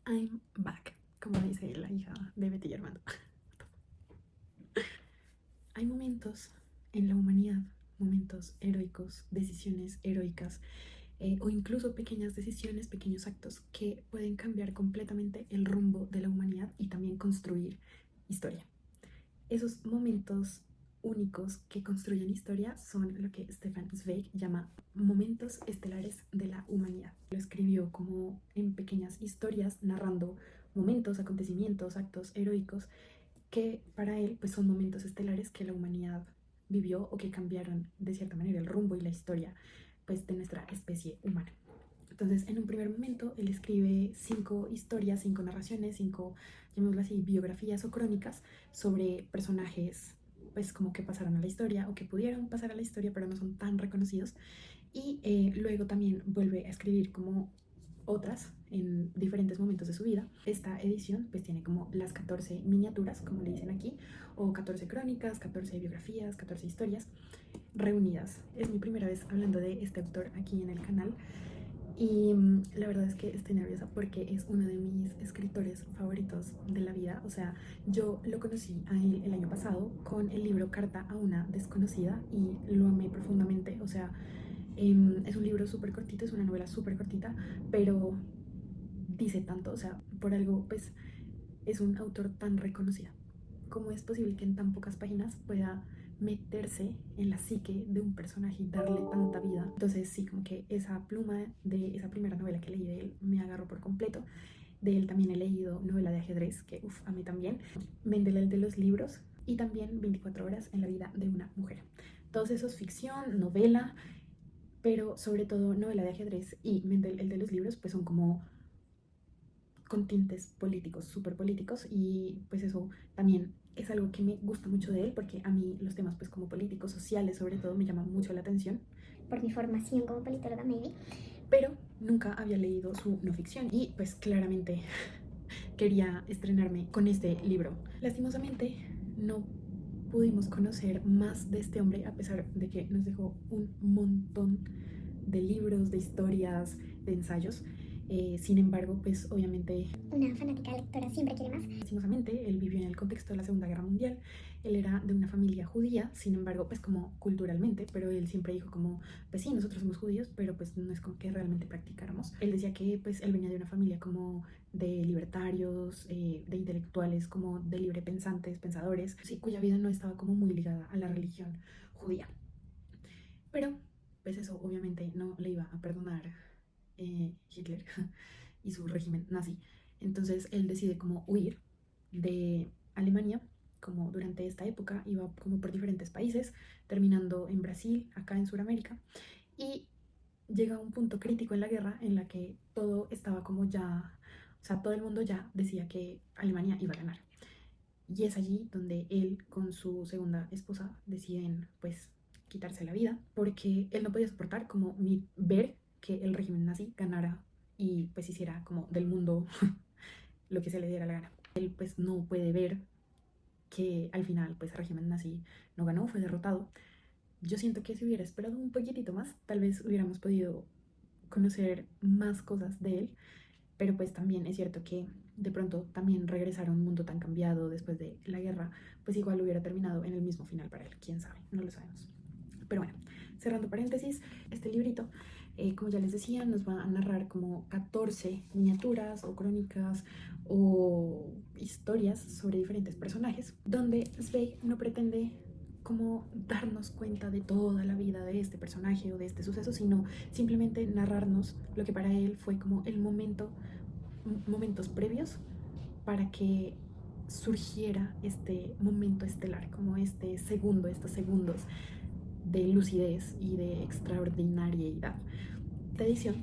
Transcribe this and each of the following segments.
I'm back, como dice la hija de Betty y Armando. Hay momentos en la humanidad, momentos heroicos, decisiones heroicas, o incluso pequeñas decisiones, pequeños actos que pueden cambiar completamente el rumbo de la humanidad y también construir historia. Esos momentos únicos que construyen historia son lo que Stefan Zweig llama momentos estelares de la humanidad. Lo escribió como en pequeñas historias narrando momentos, acontecimientos, actos heroicos que para él pues son momentos estelares que la humanidad vivió o que cambiaron de cierta manera el rumbo y la historia pues de nuestra especie humana. Entonces, en un primer momento, él escribe 5 historias, 5 narraciones, 5, llamémoslo así, biografías o crónicas sobre personajes, pues como que pasaron a la historia o que pudieron pasar a la historia, pero no son tan reconocidos. Y luego también vuelve a escribir como otras en diferentes momentos de su vida. Esta edición pues tiene como las 14 miniaturas, como le dicen aquí, o 14 crónicas, 14 biografías, 14 historias reunidas. Es mi primera vez hablando de este autor aquí en el canal. Y la verdad es que estoy nerviosa porque es uno de mis escritores favoritos de la vida. O sea, yo lo conocí a él el año pasado con el libro Carta a una desconocida y lo amé profundamente. O sea, es un libro súper cortito, es una novela súper cortita, pero dice tanto. O sea, por algo, pues es un autor tan reconocido. ¿Cómo es posible que en tan pocas páginas pueda meterse en la psique de un personaje y darle tanta vida? Entonces sí, como que esa pluma de esa primera novela que leí de él me agarró por completo. De él también he leído novela de ajedrez, que a mí también. Mendel, el de los libros, y también 24 horas en la vida de una mujer. Todos esos ficción, novela, pero sobre todo novela de ajedrez y Mendel, el de los libros, pues son como con tintes políticos, súper políticos, y pues eso también es algo que me gusta mucho de él, porque a mí los temas pues como políticos, sociales sobre todo, me llaman mucho la atención. Por mi formación como politóloga, maybe. Pero nunca había leído su no ficción y pues claramente quería estrenarme con este libro. Lastimosamente no pudimos conocer más de este hombre a pesar de que nos dejó un montón de libros, de historias, de ensayos. Sin embargo, pues obviamente una fanática lectora siempre quiere más. Lastimosamente, él vivió en el contexto de la Segunda Guerra Mundial. Él era de una familia judía, sin embargo, pues como culturalmente, pero él siempre dijo como, pues sí, nosotros somos judíos, pero pues no es como que realmente practicáramos. Él decía que pues él venía de una familia como de libertarios, de intelectuales, como de libre pensantes, pensadores, sí, cuya vida no estaba como muy ligada a la religión judía. Pero pues eso obviamente no le iba a perdonar Hitler y su régimen nazi. Entonces él decide como huir de Alemania, como durante esta época iba como por diferentes países, terminando en Brasil, acá en Sudamérica, y llega a un punto crítico en la guerra en la que todo estaba como ya, o sea, todo el mundo ya decía que Alemania iba a ganar. Y es allí donde él con su segunda esposa deciden pues quitarse la vida porque él no podía soportar como ver que el régimen nazi ganara y pues hiciera como del mundo lo que se le diera la gana. Él pues no puede ver que al final pues el régimen nazi no ganó, fue derrotado. Yo siento que si hubiera esperado un poquitito más, tal vez hubiéramos podido conocer más cosas de él, pero pues también es cierto que de pronto también regresar a un mundo tan cambiado después de la guerra, pues igual hubiera terminado en el mismo final para él, quién sabe, no lo sabemos. Pero bueno, cerrando paréntesis, este librito, como ya les decía, nos va a narrar como 14 miniaturas o crónicas o historias sobre diferentes personajes, donde Zweig no pretende como darnos cuenta de toda la vida de este personaje o de este suceso, sino simplemente narrarnos lo que para él fue como el momentos previos para que surgiera este momento estelar, como estos segundos de lucidez y de extraordinariedad. Esta edición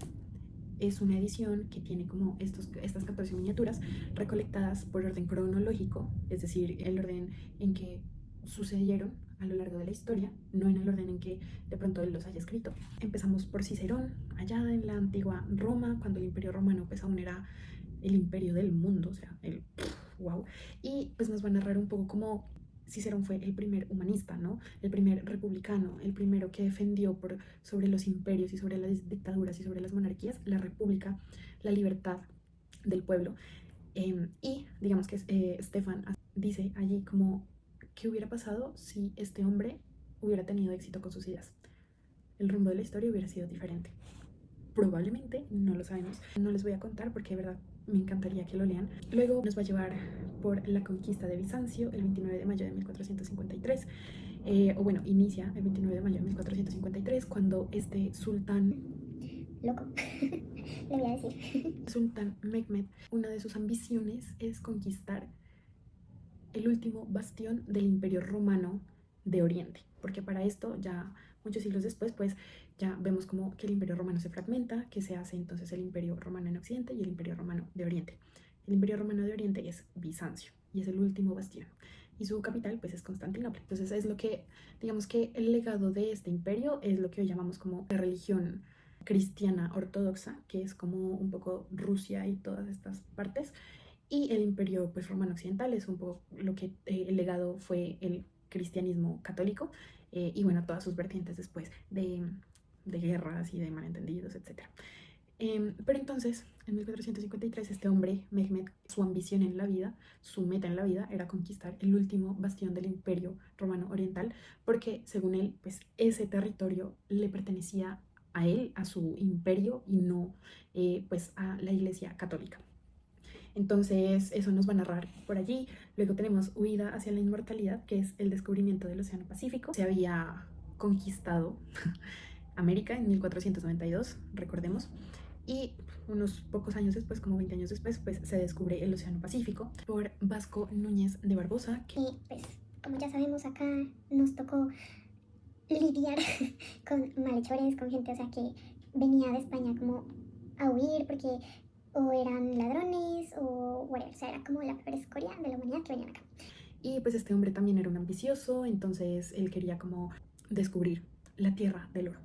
es una edición que tiene como estas 14 miniaturas recolectadas por orden cronológico, es decir, el orden en que sucedieron a lo largo de la historia, no en el orden en que de pronto él los haya escrito. Empezamos por Cicerón, allá en la antigua Roma, cuando el Imperio Romano pues aún era el imperio del mundo, o sea, el wow. Y pues nos va a narrar un poco cómo Cicerón fue el primer humanista, ¿no? El primer republicano, el primero que defendió sobre los imperios y sobre las dictaduras y sobre las monarquías, la república, la libertad, del pueblo. Y digamos que Stefan dice allí como qué hubiera pasado si este hombre hubiera tenido éxito con sus ideas. El rumbo de la historia hubiera sido diferente. Probablemente, no lo sabemos. No les voy a contar porque de verdad me encantaría que lo lean. Luego nos va a llevar por la conquista de Bizancio el 29 de mayo de 1453. O bueno, inicia el 29 de mayo de 1453 cuando este sultán loco, le voy a decir. Sultán Mehmed, una de sus ambiciones es conquistar el último bastión del Imperio Romano de Oriente, porque para esto ya muchos siglos después pues ya vemos como que el Imperio Romano se fragmenta, que se hace entonces el Imperio Romano en Occidente y el Imperio Romano de Oriente. El Imperio Romano de Oriente es Bizancio y es el último bastión y su capital pues es Constantinopla. Entonces es lo que, digamos que el legado de este imperio es lo que hoy llamamos como la religión cristiana ortodoxa, que es como un poco Rusia y todas estas partes, y el imperio pues romano occidental es un poco lo que el legado fue el cristianismo católico, y bueno, todas sus vertientes después de guerras y de malentendidos, etc. Pero entonces, en 1453, este hombre, Mehmed, su ambición en la vida, su meta en la vida era conquistar el último bastión del Imperio Romano Oriental, porque según él, pues ese territorio le pertenecía a él, a su imperio, y no pues a la Iglesia Católica. Entonces, eso nos va a narrar por allí. Luego tenemos Huida hacia la inmortalidad, que es el descubrimiento del Océano Pacífico. Se había conquistado América en 1492, recordemos, y unos pocos años después, como 20 años después, pues se descubre el Océano Pacífico por Vasco Núñez de Barbosa. Y pues, como ya sabemos, acá nos tocó lidiar con malhechores, con gente, o sea, que venía de España como a huir porque o eran ladrones o whatever, o sea, era como la peor escoria de la humanidad que venían acá. Y pues este hombre también era un ambicioso, entonces él quería como descubrir la tierra del oro.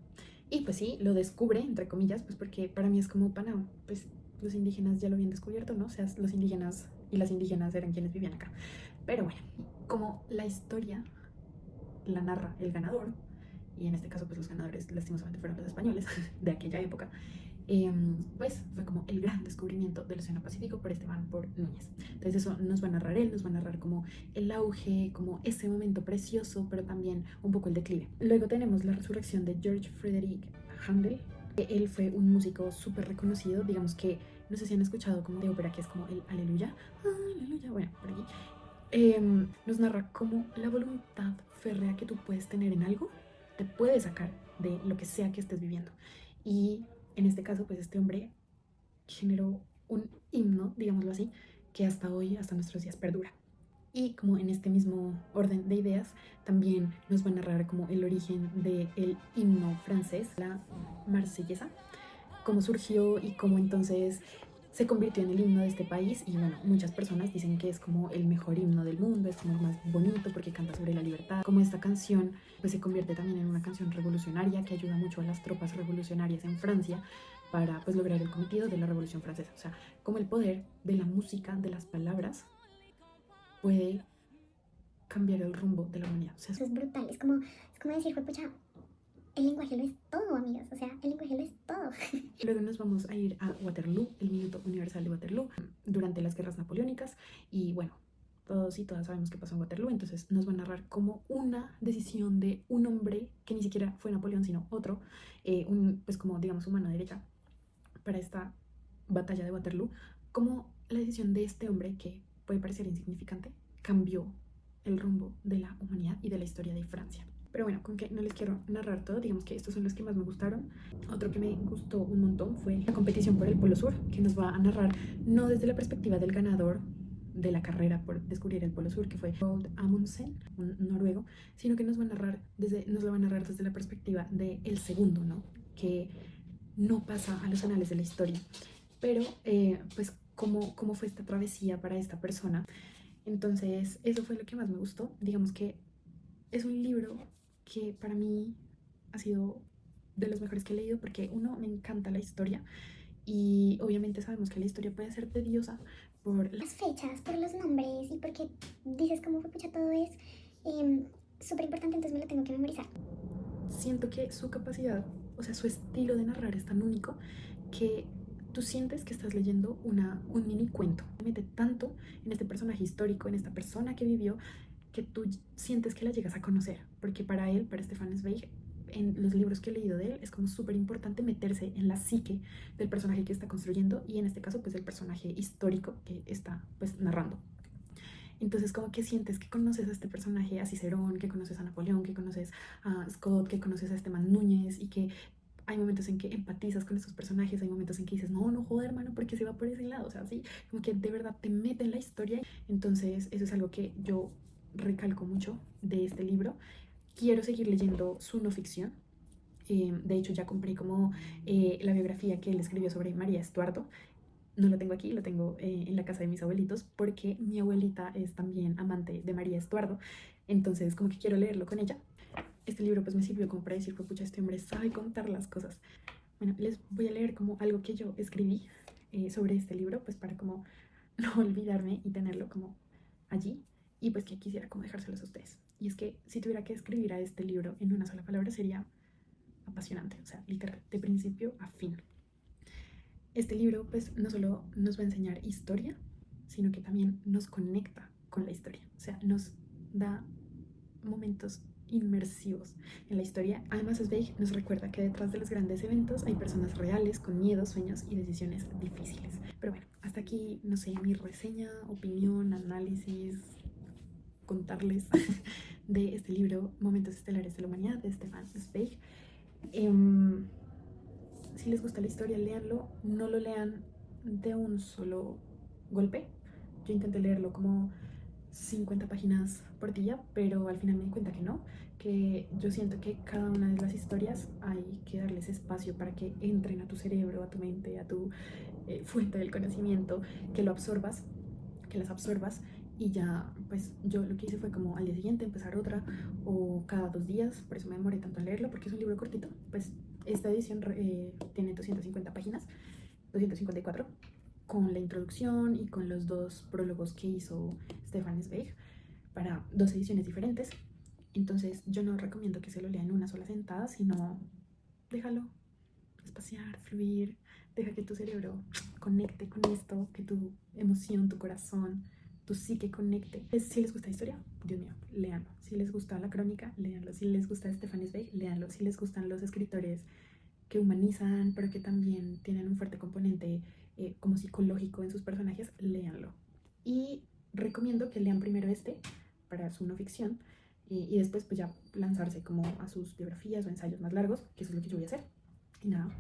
Y pues sí, lo descubre, entre comillas, pues porque para mí es como, pana, pues los indígenas ya lo habían descubierto, ¿no? O sea, los indígenas y las indígenas eran quienes vivían acá. Pero bueno, como la historia la narra el ganador, y en este caso pues los ganadores lastimosamente fueron los españoles de aquella época, pues fue como el gran descubrimiento del Océano Pacífico por Esteban por Núñez. Entonces eso nos va a narrar él, nos va a narrar como el auge, como ese momento precioso, pero también un poco el declive. Luego tenemos la resurrección de George Frederick Handel. Él fue un músico súper reconocido, digamos que no sé si han escuchado como de ópera, que es como el Aleluya, Aleluya, bueno, por aquí. Nos narra cómo la voluntad férrea que tú puedes tener en algo te puede sacar de lo que sea que estés viviendo. Y en este caso, pues este hombre generó un himno, digámoslo así, que hasta hoy, hasta nuestros días perdura. Y como en este mismo orden de ideas, también nos va a narrar como el origen del himno francés, la marsellesa, cómo surgió y cómo entonces se convirtió en el himno de este país. Y bueno, muchas personas dicen que es como el mejor himno del mundo, es como el más bonito porque canta sobre la libertad. Como esta canción pues se convierte también en una canción revolucionaria que ayuda mucho a las tropas revolucionarias en Francia para pues lograr el cometido de la Revolución Francesa. O sea, como el poder de la música, de las palabras, puede cambiar el rumbo de la humanidad. O sea, Eso es brutal, es como decir, pucha, el lenguaje lo es todo, amigas, o sea, el lenguaje lo es todo. Luego nos vamos a ir a Waterloo, el minuto universal de Waterloo, durante las guerras napoleónicas. Y bueno, todos y todas sabemos qué pasó en Waterloo, entonces nos va a narrar como una decisión de un hombre que ni siquiera fue Napoleón, sino otro, pues como digamos su mano derecha para esta batalla de Waterloo, como la decisión de este hombre, que puede parecer insignificante, cambió el rumbo de la humanidad y de la historia de Francia. Pero bueno, con que no les quiero narrar todo, digamos que estos son los que más me gustaron. Otro que me gustó un montón fue la competición por el Polo Sur, que nos va a narrar no desde la perspectiva del ganador de la carrera por descubrir el Polo Sur, que fue Roald Amundsen, un noruego, sino que nos lo va a narrar desde la perspectiva del segundo, ¿no? Que no pasa a los anales de la historia, pero pues cómo fue esta travesía para esta persona. Entonces eso fue lo que más me gustó. Digamos que es un libro que para mí ha sido de los mejores que he leído porque uno, me encanta la historia y obviamente sabemos que la historia puede ser tediosa por las fechas, por los nombres y porque dices cómo fue, pucha, todo es súper importante, entonces me lo tengo que memorizar. Siento que su capacidad, o sea, su estilo de narrar es tan único que tú sientes que estás leyendo un mini cuento. Te mete tanto en este personaje histórico, en esta persona que vivió, que tú sientes que la llegas a conocer, porque para él, para Stefan Zweig, en los libros que he leído de él, es como súper importante meterse en la psique del personaje que está construyendo y en este caso pues el personaje histórico que está pues narrando. Entonces como que sientes que conoces a este personaje, a Cicerón, que conoces a Napoleón, que conoces a Scott, que conoces a Esteban Núñez y que hay momentos en que empatizas con estos personajes, hay momentos en que dices, no, no joder, hermano, porque se va por ese lado, o sea, sí, como que de verdad te mete en la historia. Entonces eso es algo que yo recalco mucho de este libro. Quiero seguir leyendo su no ficción. De hecho, ya compré como la biografía que él escribió sobre María Estuardo. No lo tengo aquí, lo tengo en la casa de mis abuelitos, porque mi abuelita es también amante de María Estuardo. Entonces, como que quiero leerlo con ella. Este libro pues me sirvió como para decir, pues pucha, este hombre sabe contar las cosas. Bueno, les voy a leer como algo que yo escribí sobre este libro, pues para como no olvidarme y tenerlo como allí. Y pues que quisiera como dejárselos a ustedes. Y es que si tuviera que escribir a este libro en una sola palabra sería apasionante, o sea, literal, de principio a fin. Este libro pues no solo nos va a enseñar historia, sino que también nos conecta con la historia, o sea, nos da momentos inmersivos en la historia. Además, Zweig nos recuerda que detrás de los grandes eventos hay personas reales con miedos, sueños y decisiones difíciles. Pero bueno, hasta aquí, no sé, mi reseña, opinión, análisis, contarles de este libro Momentos Estelares de la Humanidad de Stefan Zweig. Si les gusta la historia, léanlo. No lo lean de un solo golpe. Yo intenté leerlo como 50 páginas por día, pero al final me di cuenta que no, que yo siento que cada una de las historias hay que darles espacio para que entren a tu cerebro, a tu mente, a tu fuente del conocimiento, que lo absorbas, que las absorbas y ya, pues yo lo que hice fue como al día siguiente empezar otra o cada 2 días, por eso me demoré tanto en leerlo, porque es un libro cortito, pues esta edición tiene 250 páginas, 254, con la introducción y con los 2 prólogos que hizo Stefan Zweig para 2 ediciones diferentes. Entonces yo no recomiendo que se lo lea en una sola sentada, sino déjalo espaciar, fluir, deja que tu cerebro conecte con esto, que tu emoción, tu corazón, tu psique conecte. Si les gusta la historia, Dios mío, léanlo. Si les gusta la crónica, léanlo. Si les gusta Stefan Zweig, léanlo. Si les gustan los escritores que humanizan, pero que también tienen un fuerte componente como psicológico en sus personajes, léanlo. Y recomiendo que lean primero este para su no ficción y después pues ya lanzarse como a sus biografías o ensayos más largos, que eso es lo que yo voy a hacer. Y nada,